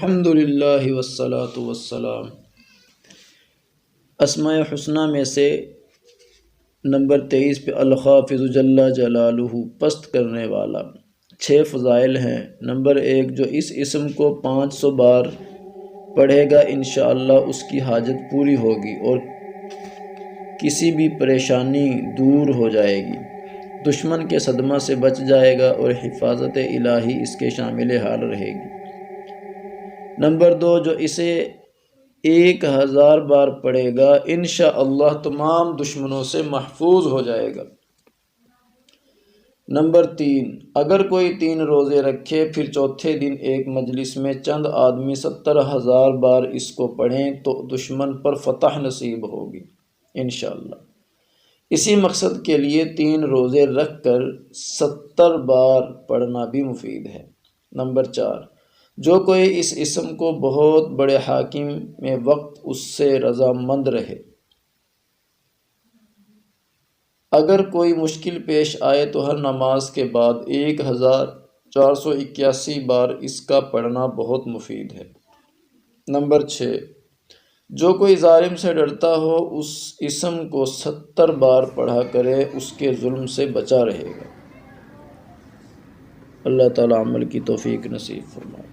الحمد للہ والصلاۃ والسلام۔ اسماء حسنہ میں سے نمبر 23 پہ الخافض جل جلالہ، پست کرنے والا۔ 6 فضائل ہیں۔ نمبر 1، جو اس اسم کو 500 بار پڑھے گا انشاءاللہ اس کی حاجت پوری ہوگی اور کسی بھی پریشانی دور ہو جائے گی، دشمن کے صدمہ سے بچ جائے گا اور حفاظت الہی اس کے شامل حال رہے گی۔ نمبر 2، جو اسے 1000 بار پڑھے گا انشاءاللہ تمام دشمنوں سے محفوظ ہو جائے گا۔ نمبر 3، اگر کوئی 3 روزے رکھے پھر چوتھے دن ایک مجلس میں چند آدمی 70,000 بار اس کو پڑھیں تو دشمن پر فتح نصیب ہوگی انشاءاللہ۔ اسی مقصد کے لیے 3 روزے رکھ کر 70 بار پڑھنا بھی مفید ہے۔ نمبر 4، جو کوئی اس اسم کو بہت بڑے حاکم میں وقت اس سے رضامند رہے، اگر کوئی مشکل پیش آئے تو ہر نماز کے بعد 1481 بار اس کا پڑھنا بہت مفید ہے۔ نمبر 6، جو کوئی ظالم سے ڈرتا ہو اس اسم کو 70 بار پڑھا کرے، اس کے ظلم سے بچا رہے گا۔ اللہ تعالیٰ عمل کی توفیق نصیب فرمائے۔